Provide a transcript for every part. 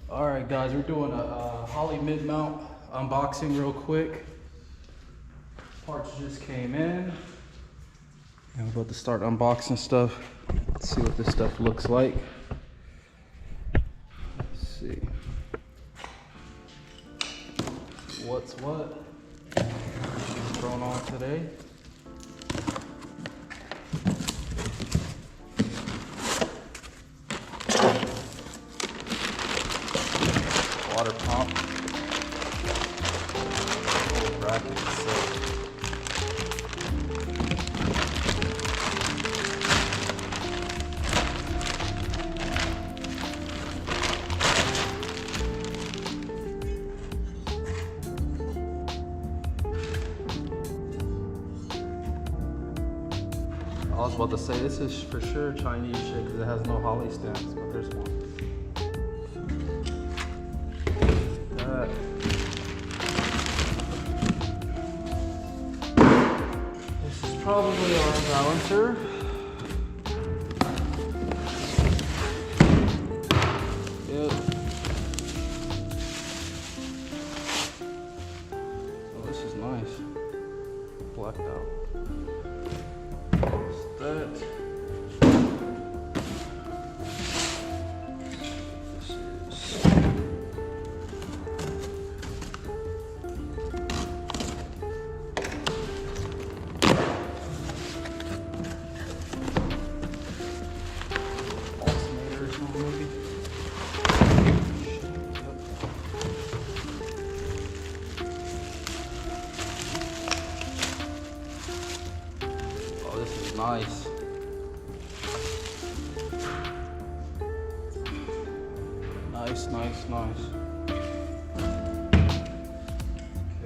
Alright guys, we're doing a Holley mid-mount unboxing real quick. Parts just came in. And we're about to start unboxing stuff. Let's see what this stuff looks like. Let's see. What's what? She's thrown on today. Water pump. Little bracket itself. I was about to say this is for sure Chinese shit because it has no Holley stamps, but there's one. This is probably our balancer. Yep. Oh, this is nice. Blacked out. What's that? This is alternators, maybe. Oh, this is nice. Nice.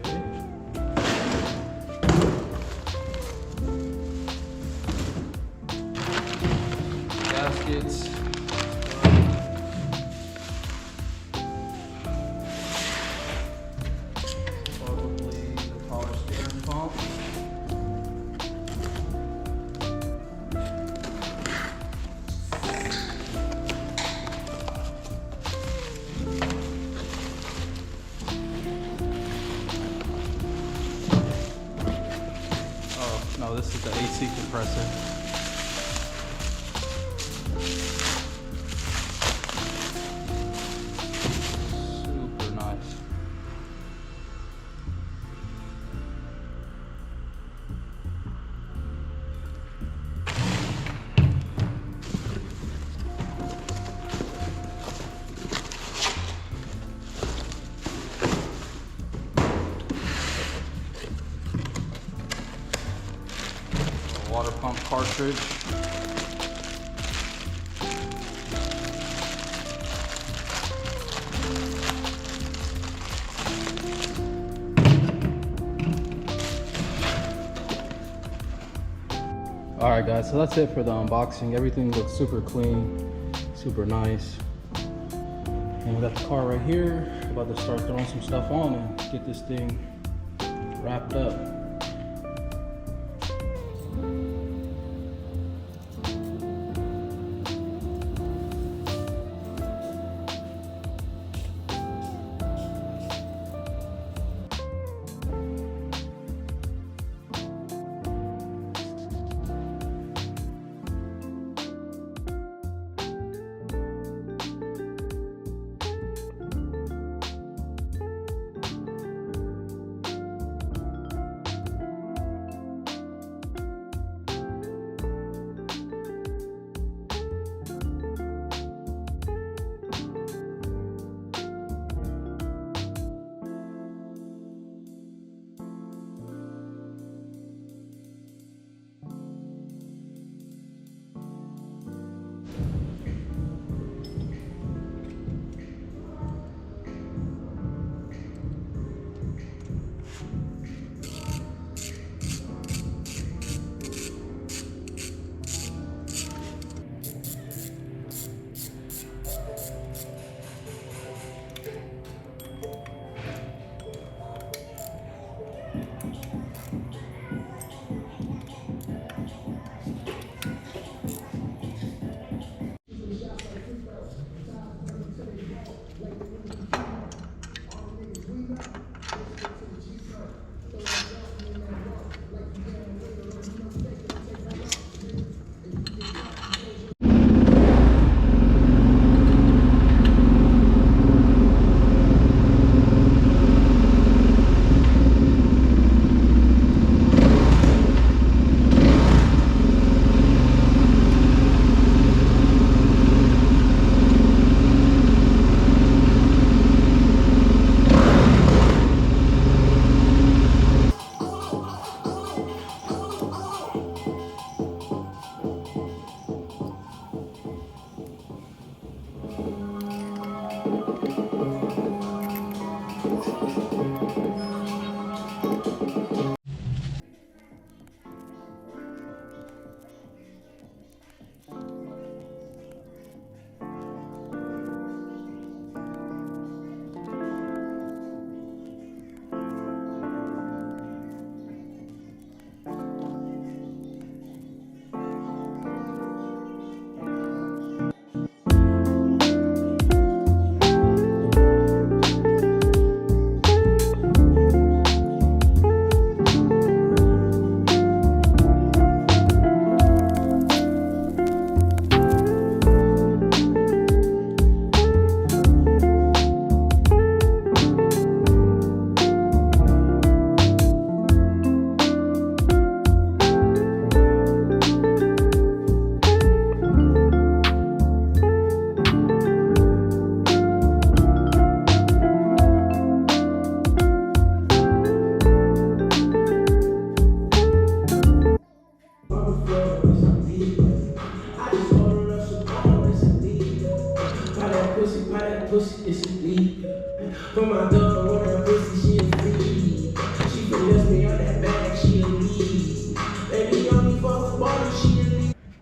Okay. Gaskets. Probably the power steering pump. No, this is the AC compressor. Super nice. Water pump cartridge. Alright guys, so that's it for the unboxing. Everything looks super clean, super nice. And we got the car right here. We're about to start throwing some stuff on and get this thing wrapped up.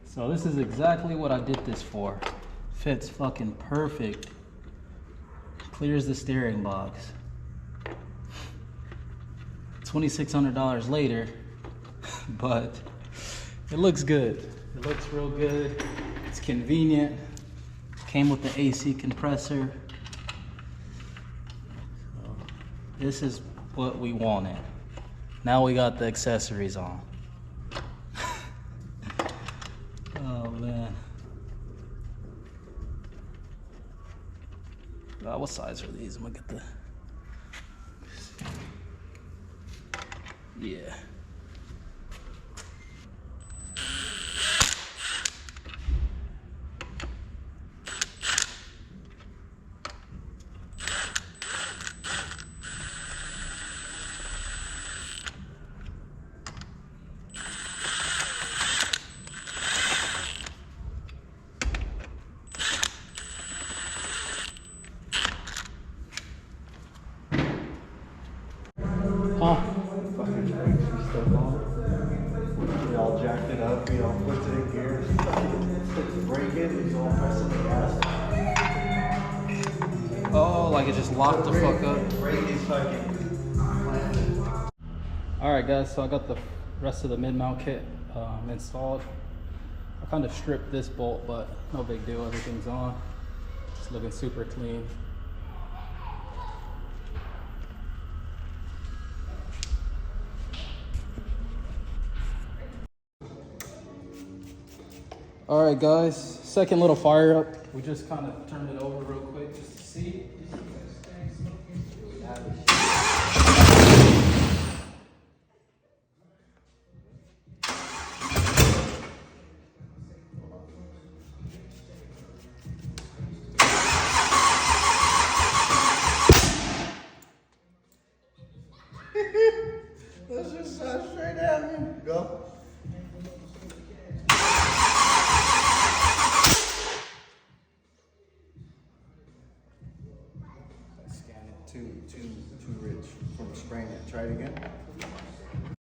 So this is exactly what I did this for. Fits fucking perfect. Clears the steering box. $2,600 later, but it looks good. It looks real good. It's convenient. Came with the AC compressor. So this is what we wanted. Now we got the accessories on. Oh man. What size are these? I'm gonna get the. Yeah. Huh? Fucking brakes are still on. We all jacked it up, we all put it in gear. It's braking, he's all pressing the gas. Oh, like it just locked the fuck up. Brake is fucking planted. Alright guys, so I got the rest of the mid-mount kit installed. I kind of stripped this bolt, but no big deal, everything's on. It's looking super clean. All right, guys, second little fire up. We just kind of turned it over real quick just to see. Let's just shot straight at me. Go. Scan it too rich from spraying it. Try it again.